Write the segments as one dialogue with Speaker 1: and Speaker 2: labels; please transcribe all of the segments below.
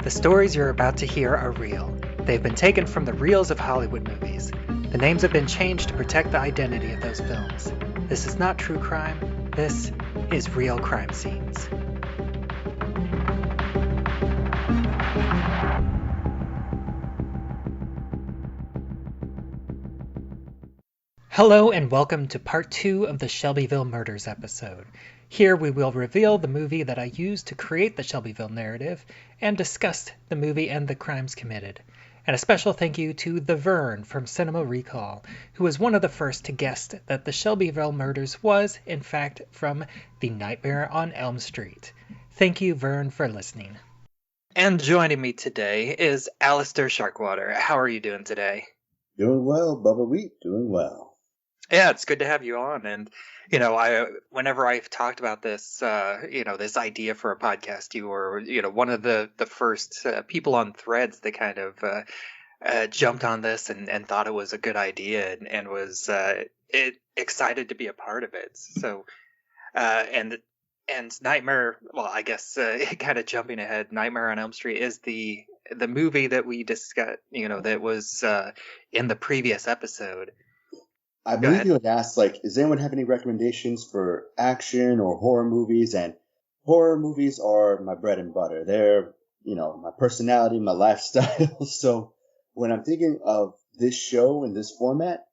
Speaker 1: The stories you're about to hear are real. They've been taken from the reels of Hollywood movies. The names have been changed to protect the identity of those films. This is not true crime. This is real crime scenes. Hello and welcome to part 2 of the Shelbyville Murders episode. Here we will reveal the movie that I used to create the Shelbyville narrative and discuss the movie and the crimes committed. And a special thank you to The Vern from Cinema Recall, who was one of the first to guess that the Shelbyville Murders was, in fact, from The Nightmare on Elm Street. Thank you, Vern, for listening. And joining me today is Aleister Sharkwater. How are you doing today?
Speaker 2: Doing well, Bubbawheat, doing well.
Speaker 1: Yeah, it's good to have you on. And, whenever I've talked about this, this idea for a podcast, you were, one of the first people on Threads that kind of jumped on this and thought it was a good idea and was excited to be a part of it. So, and Nightmare, well, I guess kind of jumping ahead, Nightmare on Elm Street is the movie that we discussed, that was in the previous episode.
Speaker 2: I believe you had asked, does anyone have any recommendations for action or horror movies? And horror movies are my bread and butter. They're, my personality, my lifestyle. So when I'm thinking of this show in this format,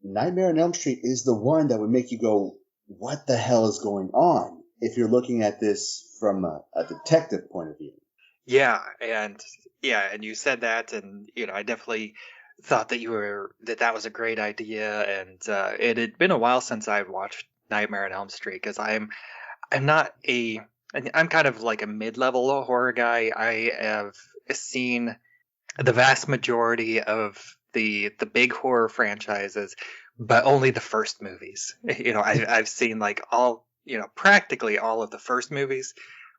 Speaker 2: Nightmare on Elm Street is the one that would make you go, what the hell is going on? If you're looking at this from a detective point of view.
Speaker 1: Yeah, and you said that, and, I definitely thought that was a great idea, and it had been a while since I watched Nightmare on Elm Street because I'm kind of like a mid-level horror guy. I have seen the vast majority of the big horror franchises, but only the first movies. I've seen practically all of the first movies,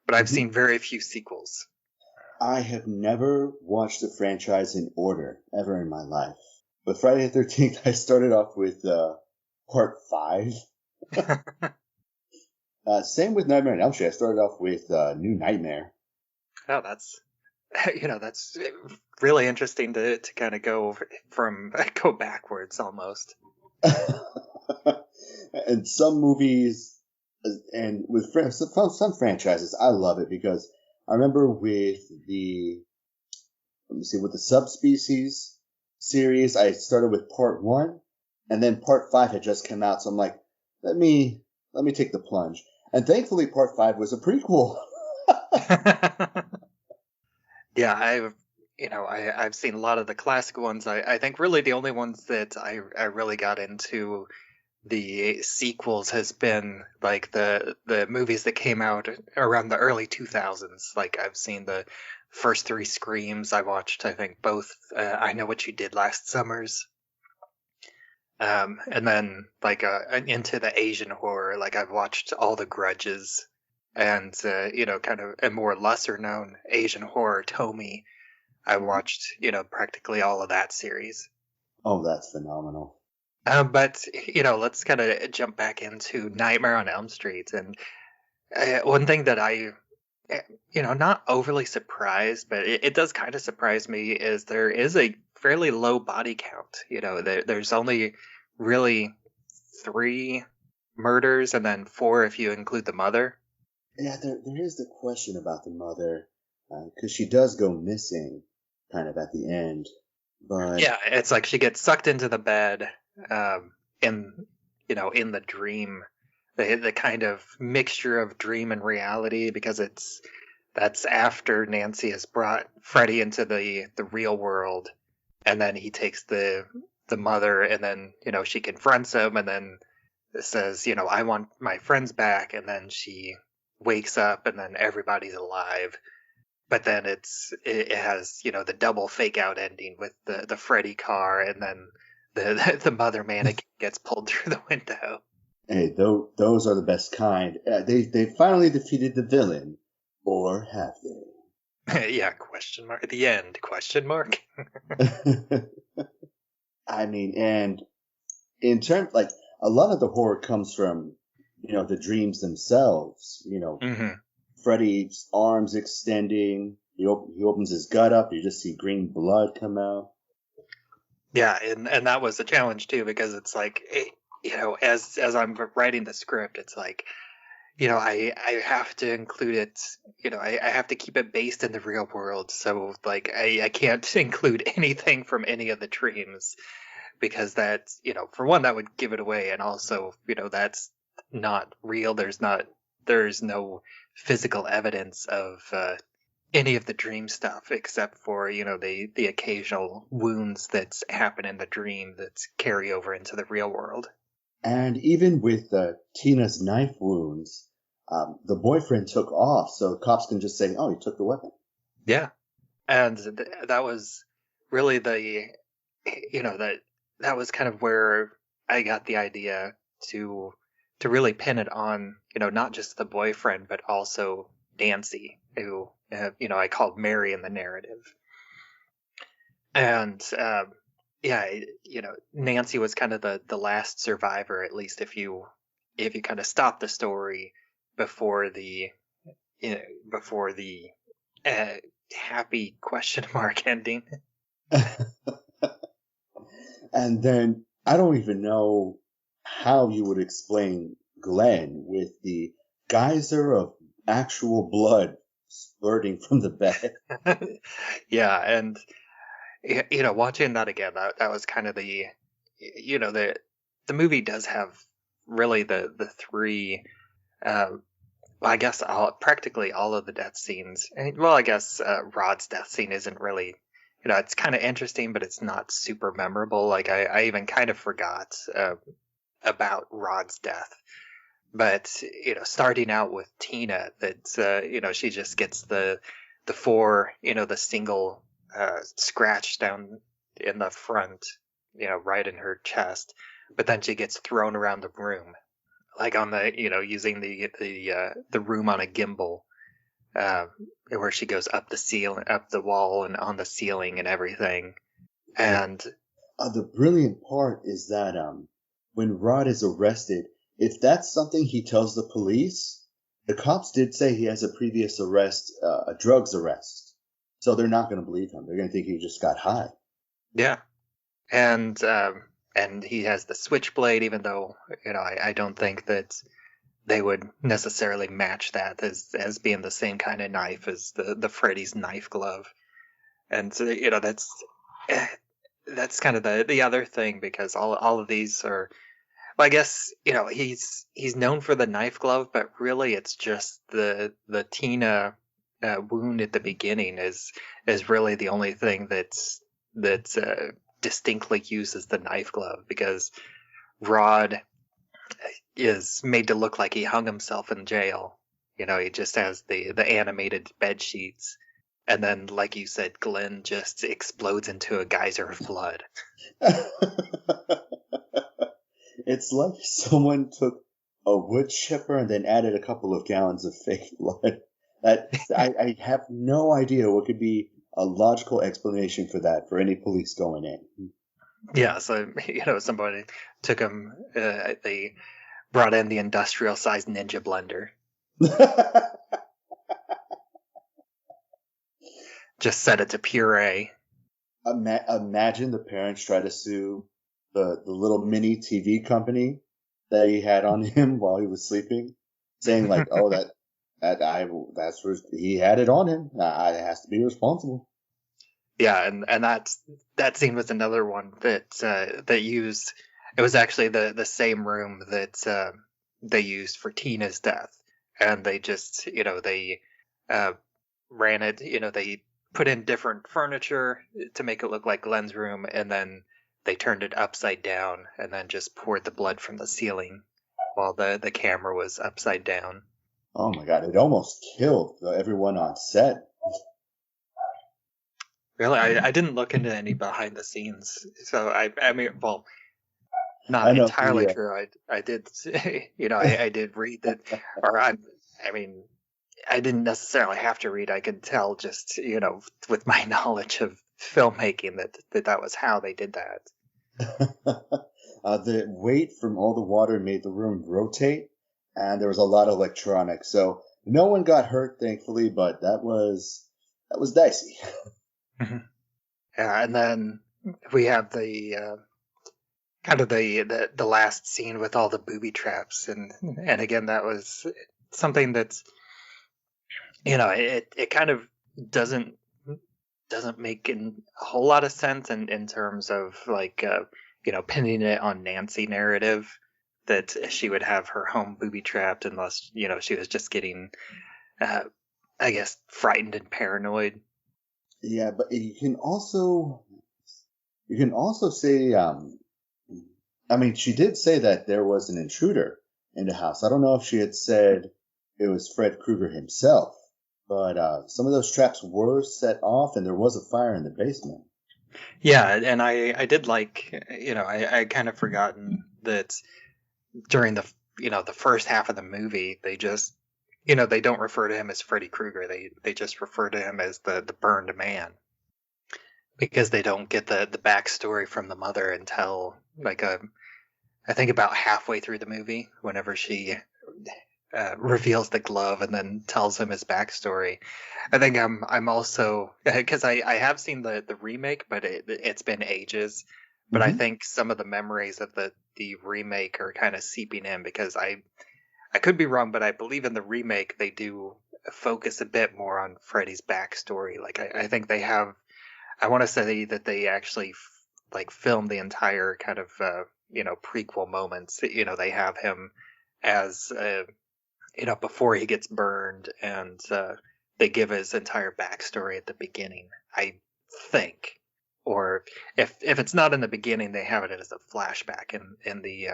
Speaker 1: but I've seen very few sequels.
Speaker 2: I have never watched the franchise in order ever in my life. But Friday the 13th, I started off with part 5. Same with Nightmare on Elm Street. I started off with New Nightmare.
Speaker 1: Oh, that's really interesting to kind of go backwards almost.
Speaker 2: And some movies, and with some franchises, I love it because I remember with the Subspecies series, I started with part 1, and then part 5 had just come out, so I'm like, let me take the plunge. And thankfully, part 5 was a prequel.
Speaker 1: Yeah, I've seen a lot of the classic ones. I think really the only ones that I really got into the sequels has been like the movies that came out around the early 2000s. Like I've seen the first 3 Screams. I watched, I think, both I Know What You Did Last Summers. And then into the Asian horror, like I've watched all the Grudges and, kind of a more lesser known Asian horror, Tomy. I watched, practically all of that series.
Speaker 2: Oh, that's phenomenal.
Speaker 1: But, let's kind of jump back into Nightmare on Elm Street. And one thing that I, not overly surprised, but it does kind of surprise me is there is a fairly low body count. There's only really 3 murders and then 4 if you include the mother.
Speaker 2: Yeah, there is the question about the mother because she does go missing kind of at the end. But
Speaker 1: yeah, it's like she gets sucked into the bed. In the dream, the kind of mixture of dream and reality, because that's after Nancy has brought Freddy into the real world, and then he takes the mother, and then she confronts him, and then says I want my friends back, and then she wakes up, and then everybody's alive. But then it has the double fake out ending with the Freddy car, and then the mother mannequin gets pulled through the window.
Speaker 2: Hey, those are the best kind. They finally defeated the villain, or have they?
Speaker 1: Yeah, question mark at the end, question mark.
Speaker 2: I mean, and in terms, a lot of the horror comes from, the dreams themselves, Freddy's arms extending, he opens his gut up. You just see green blood come out.
Speaker 1: Yeah, and that was a challenge too, because it's like, as I'm writing the script, it's like, I have to include it. I have to keep it based in the real world. So like, I can't include anything from any of the dreams, because that's, for one, that would give it away, and also, that's not real. There's no physical evidence of any of the dream stuff, except for, the occasional wounds that's happen in the dream that's carry over into the real world.
Speaker 2: And even with Tina's knife wounds, the boyfriend took off, so cops can just say, "Oh, he took the weapon."
Speaker 1: Yeah, and that was really that was kind of where I got the idea to really pin it on, not just the boyfriend, but also Nancy, who I called Mary in the narrative. And yeah, Nancy was kind of the last survivor, at least if you kind of stop the story before the before the uh, happy question mark ending.
Speaker 2: And then I don't even know how you would explain Glenn with the geyser of actual blood spurting from the bed.
Speaker 1: Yeah, and watching that again, that was kind of the movie does have really the three, well, I guess practically all of the death scenes. Well, I guess Rod's death scene isn't really, it's kind of interesting, but it's not super memorable. Like I even kind of forgot about Rod's death. But starting out with Tina, that she just gets the four, the single scratch down in the front, right in her chest, but then she gets thrown around the room, like on the, using the room on a gimbal, where she goes up the ceiling, up the wall, and on the ceiling and everything. And
Speaker 2: the brilliant part is that when Rod is arrested, if that's something he tells the police, the cops did say he has a previous arrest, a drugs arrest. So they're not going to believe him. They're going to think he just got high.
Speaker 1: Yeah. And he has the switchblade, even though, I don't think that they would necessarily match that as being the same kind of knife as the Freddy's knife glove. And so, that's kind of the other thing, because all of these are, well, I guess, he's known for the knife glove, but really it's just the Tina wound at the beginning is really the only thing that's distinctly uses the knife glove, because Rod is made to look like he hung himself in jail. He just has the animated bed sheets, and then, like you said, Glenn just explodes into a geyser of blood.
Speaker 2: It's like someone took a wood chipper and then added a couple of gallons of fake blood. I have no idea what could be a logical explanation for that for any police going in.
Speaker 1: Yeah, so somebody took him. They brought in the industrial-sized Ninja blender. Just set it to puree.
Speaker 2: Imagine the parents try to sue the little mini TV company that he had on him while he was sleeping, saying like, "Oh, that's where he had it on him. I has to be responsible."
Speaker 1: Yeah, and that scene was another one that used. It was actually the same room that they used for Tina's death, and they just they ran it. They put in different furniture to make it look like Glenn's room, and then they turned it upside down, and then just poured the blood from the ceiling while the camera was upside down.
Speaker 2: Oh my god! It almost killed everyone on set.
Speaker 1: Really, I didn't look into any behind the scenes, so I mean, well, not entirely true. I did, I did read that, or I mean, I didn't necessarily have to read. I could tell just, with my knowledge of filmmaking that was how they did that.
Speaker 2: The weight from all the water made the room rotate, and there was a lot of electronics. So no one got hurt, thankfully, but that was that was dicey.
Speaker 1: Mhm. Yeah, and then we have the kind of the last scene with all the booby traps, and again that was something that's it kind of doesn't doesn't make a whole lot of sense in terms of like pinning it on Nancy narrative that she would have her home booby trapped unless she was just getting uh, I guess frightened and paranoid.
Speaker 2: Yeah, but you can also say, I mean, she did say that there was an intruder in the house. I don't know if she had said it was Fred Krueger himself, but some of those traps were set off, and there was a fire in the basement.
Speaker 1: Yeah, and I did like I kind of forgotten that during the first half of the movie they just they don't refer to him as Freddy Krueger. They just refer to him as the burned man because they don't get the backstory from the mother until like I think about halfway through the movie whenever she reveals the glove and then tells him his backstory. I think I'm also because I have seen the remake, but it's been ages. But I
Speaker 2: Hmm.
Speaker 1: think some of the memories of the remake are kind of seeping in because I could be wrong, but I believe in the remake they do focus a bit more on Freddy's backstory. Like I think they have. I want to say that they actually like filmed the entire kind of prequel moments. They have him as before he gets burned, and they give his entire backstory at the beginning. I think, or if it's not in the beginning, they have it as a flashback in the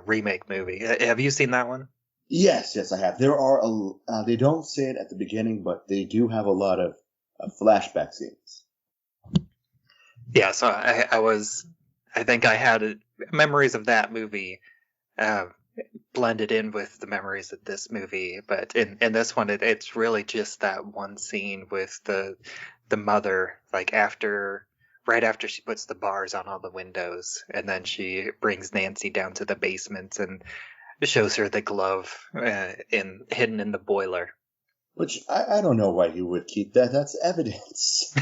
Speaker 1: remake movie. Have you seen that one?
Speaker 2: Yes, yes, I have. They don't say it at the beginning, but they do have a lot of flashback scenes.
Speaker 1: Yeah. So I think I had memories of that movie. Uh, Blended in with the memories of this movie, but in this one it's really just that one scene with the mother, like right after she puts the bars on all the windows, and then she brings Nancy down to the basement and shows her the glove in hidden in the boiler.
Speaker 2: Which I don't know why you would keep that. That's evidence.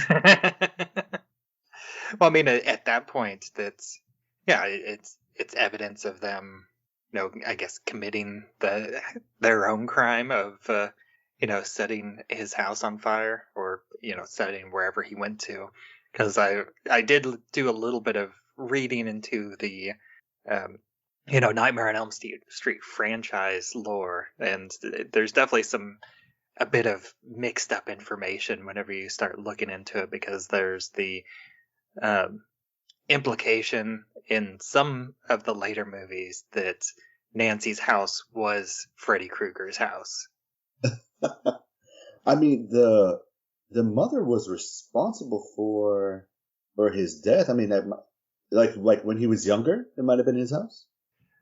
Speaker 1: Well, I mean, at that point, that's yeah, it's evidence of them, I guess committing their own crime of setting his house on fire or setting wherever he went to. Because I did do a little bit of reading into the um, Nightmare on Elm Street franchise lore, and there's definitely a bit of mixed up information whenever you start looking into it because there's the um, implication in some of the later movies that Nancy's house was Freddy Krueger's house.
Speaker 2: I mean, the mother was responsible for his death. I mean, like when he was younger, it might have been his house.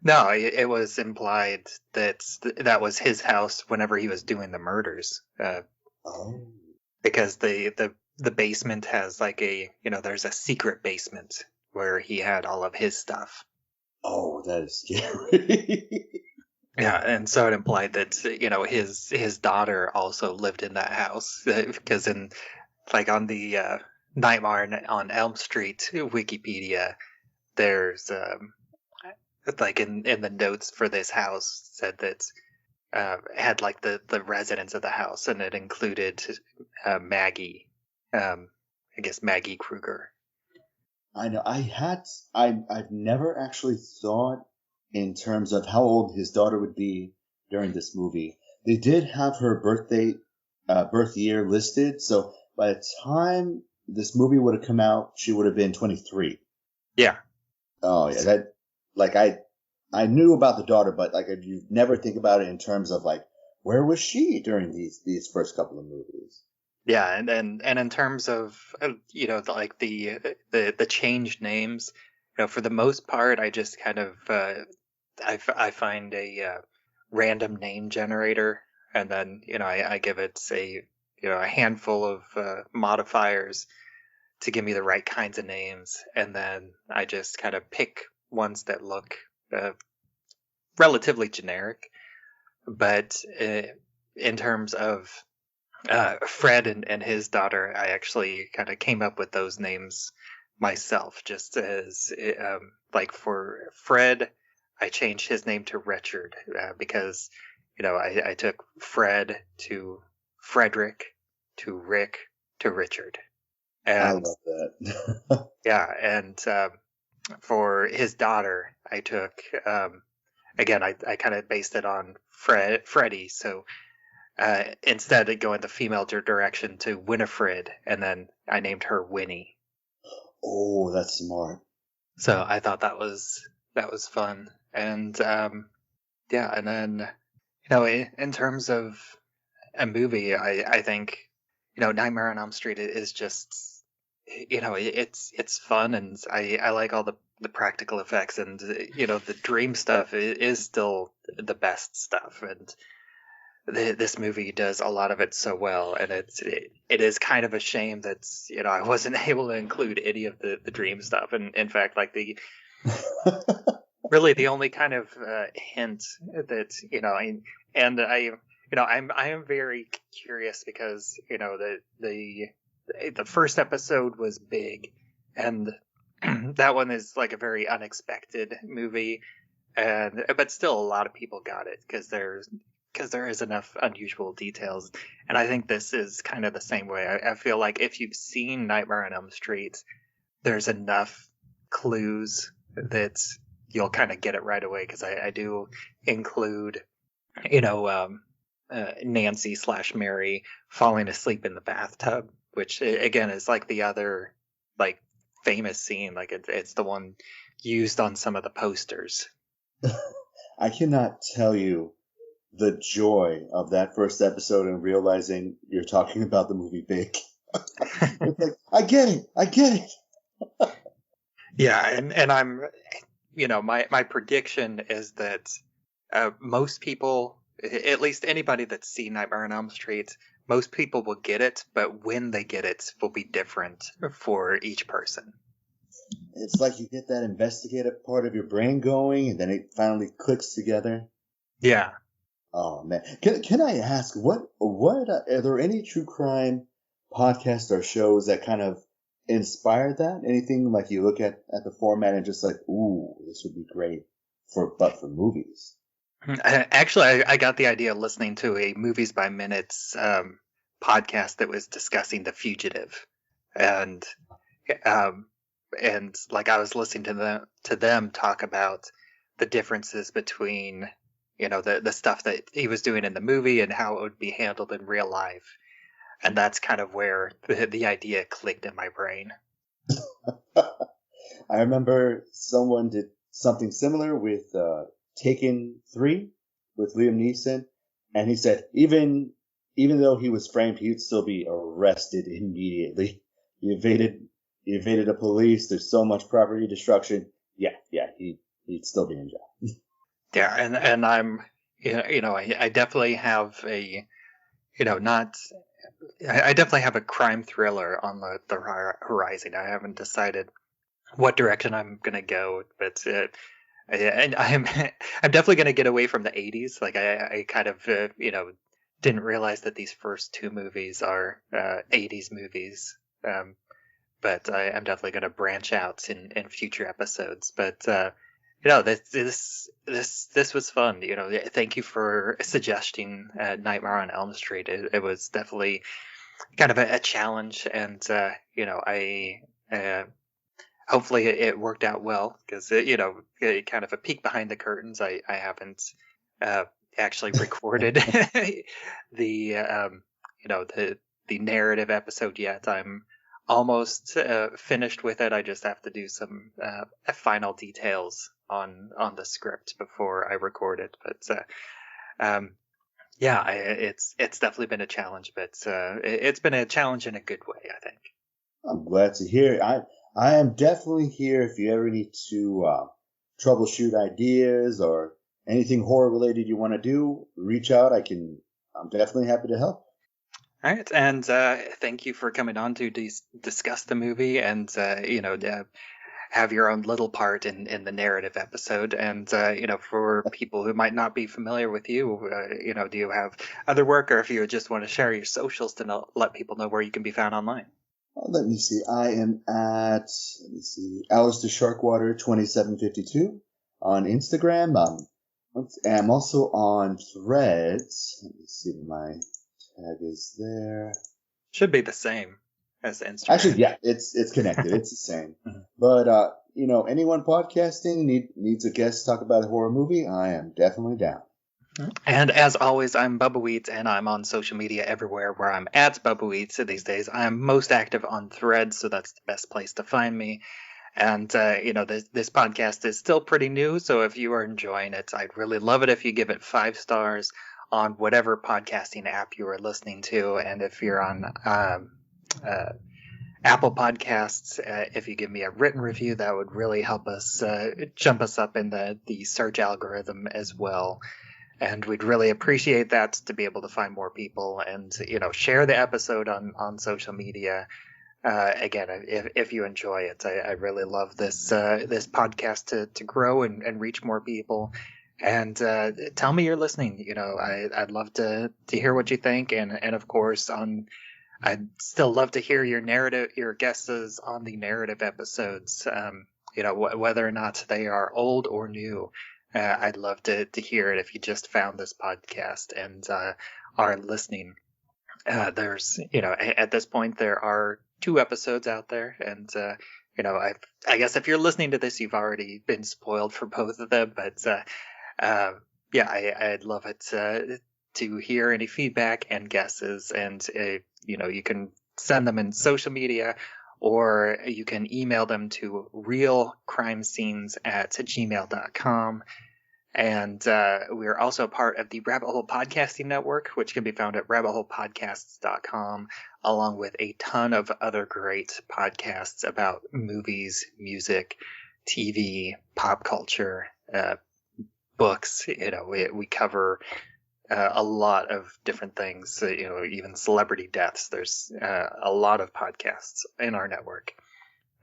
Speaker 1: No, it was implied that that was his house whenever he was doing the murders,
Speaker 2: Oh,
Speaker 1: because the basement has like there's a secret basement where he had all of his stuff.
Speaker 2: oh, that is scary.
Speaker 1: Yeah, and so it implied that his daughter also lived in that house because in like on the Nightmare on Elm Street Wikipedia, there's like in the notes for this house said that had like the residents of the house, and it included Maggie, I guess Maggie Kruger.
Speaker 2: I know. I've never actually thought in terms of how old his daughter would be during this movie. They did have her birth year listed, so by the time this movie would have come out, she would have been 23.
Speaker 1: Yeah,
Speaker 2: Oh yeah, that like I knew about the daughter, but like you never think about it in terms of like where was she during these first couple of movies?
Speaker 1: yeah, and in terms of like the changed names, for the most part, I just kind of I find a random name generator, and then I give it a handful of modifiers to give me the right kinds of names, and then I just kind of pick ones that look uh, relatively generic, but in terms of Fred and his daughter, I actually kind of came up with those names myself, just as like for Fred, I changed his name to Richard because I took Fred to Frederick to Rick to Richard,
Speaker 2: I
Speaker 1: and
Speaker 2: love that.
Speaker 1: yeah, and for his daughter, I took again, I kind of based it on Freddie, so instead of going the female direction to Winifred, and then I named her Winnie.
Speaker 2: Oh, that's smart.
Speaker 1: So I thought that was fun, and yeah, and then in terms of a movie, I think Nightmare on Elm Street is just it's fun, and I like all the practical effects, and the dream stuff is still the best stuff, and this movie does a lot of it so well, and it is kind of a shame that I wasn't able to include any of the dream stuff, and in fact, like really the only kind of hint that I am very curious because the first episode was big, and that one is like a very unexpected movie, and but still a lot of people got it because there is enough unusual details. And I think this is kind of the same way. I feel like if you've seen Nightmare on Elm Street, there's enough clues that you'll kind of get it right away, because I do include, Nancy / Mary falling asleep in the bathtub, which again is like the other like famous scene. Like it's the one used on some of the posters.
Speaker 2: I cannot tell you the joy of that first episode and realizing you're talking about the movie Big. It's like, I get it.
Speaker 1: Yeah, and I'm, my prediction is that most people, at least anybody that's seen Nightmare on Elm Street, most people will get it, but when they get it will be different for each person.
Speaker 2: It's like you get that investigative part of your brain going, and then it finally clicks together.
Speaker 1: Yeah.
Speaker 2: Oh man, can I ask what are there any true crime podcasts or shows that kind of inspired that? Anything like you look at the format and just like, ooh, this would be great for movies.
Speaker 1: Actually, I got the idea listening to a Movies by Minutes podcast that was discussing The Fugitive, and um, like I was listening to them talk about the differences between the stuff that he was doing in the movie and how it would be handled in real life, and that's kind of where the idea clicked in my brain.
Speaker 2: I remember someone did something similar with Taken 3 with Liam Neeson, and he said even though he was framed, he'd still be arrested immediately. He evaded the police. There's so much property destruction. Yeah, he'd still be in jail.
Speaker 1: Yeah, and I'm, I definitely have a, not, I definitely have a crime thriller on the horizon. I haven't decided what direction I'm gonna go, but and I'm I'm definitely gonna get away from the '80s. Like I kind of didn't realize that these first two movies are '80s movies. But I'm definitely going to branch out in future episodes. But this was fun. Thank you for suggesting Nightmare on Elm Street. It was definitely kind of a challenge, and I hopefully it worked out well, because kind of a peek behind the curtains. I haven't actually recorded the the narrative episode yet. I'm almost finished with it. I just have to do some final details on the script before I record it. But it's definitely been a challenge, but it's been a challenge in a good way, I think.
Speaker 2: I'm glad to hear it. I am definitely here if you ever need to troubleshoot ideas or anything horror related you want to do. Reach out. I'm definitely happy to help.
Speaker 1: All right, and thank you for coming on to discuss the movie, and have your own little part in the narrative episode. And, for people who might not be familiar with you, do you have other work, or if you just want to share your socials to let people know where you can be found online?
Speaker 2: Let me see. I am at, Aleister Sharkwater 2752 on Instagram. I'm also on Threads. Let me see if my tag is there.
Speaker 1: Should be the same as Instagram.
Speaker 2: Actually, yeah, it's connected. It's the same. But anyone podcasting needs a guest to talk about a horror movie, I am definitely down.
Speaker 1: And as always, I'm Bubbawheat, and I'm on social media everywhere where I'm at Bubbawheat. So these days, I'm most active on Threads, so that's the best place to find me. And, this podcast is still pretty new, so if you are enjoying it, I'd really love it if you give it 5 stars on whatever podcasting app you are listening to. And if you're on Apple Podcasts, if you give me a written review, that would really help us jump us up in the search algorithm as well. And we'd really appreciate that, to be able to find more people, and, share the episode on social media. Again, if you enjoy it, I really love this podcast to grow and reach more people. And tell me you're listening. I'd love to hear what you think. And of course, I'd still love to hear your guesses on the narrative episodes. Whether or not they are old or new. I'd love to hear it if you just found this podcast and are listening. There's, at this point, there are 2 episodes out there. And, I guess if you're listening to this, you've already been spoiled for both of them. But, I'd love it to hear any feedback and guesses. And, you can send them in social media, or you can email them to realcrimescenes@gmail.com. And we're also part of the Rabbit Hole Podcasting Network, which can be found at rabbitholepodcasts.com, along with a ton of other great podcasts about movies, music, TV, pop culture, books. We cover a lot of different things, even celebrity deaths. There's a lot of podcasts in our network.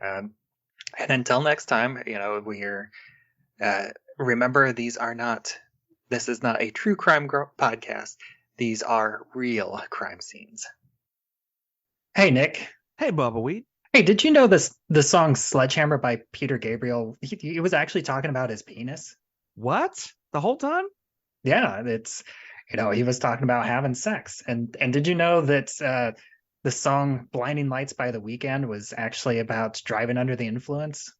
Speaker 1: And until next time, we're remember, this is not a true crime podcast. These are real crime scenes. Hey, Nick.
Speaker 3: Hey, Bubbawheat.
Speaker 1: Hey, did you know the song Sledgehammer by Peter Gabriel, he was actually talking about his penis?
Speaker 3: What? The whole time?
Speaker 1: Yeah, it's, he was talking about having sex. And did you know that the song Blinding Lights by The Weeknd was actually about driving under the influence?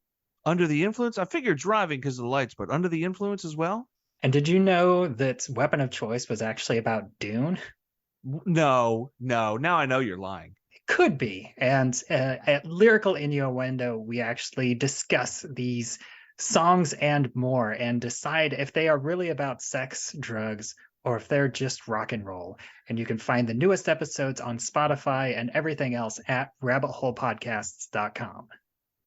Speaker 3: Under the influence? I figured driving because of the lights, but under the influence as well?
Speaker 1: And did you know that Weapon of Choice was actually about Dune?
Speaker 3: No. Now I know you're lying.
Speaker 1: It could be. And at Lyrical Innuendo, we actually discuss these songs and more and decide if they are really about sex, drugs, or if they're just rock and roll. And you can find the newest episodes on Spotify and everything else at rabbitholepodcasts.com.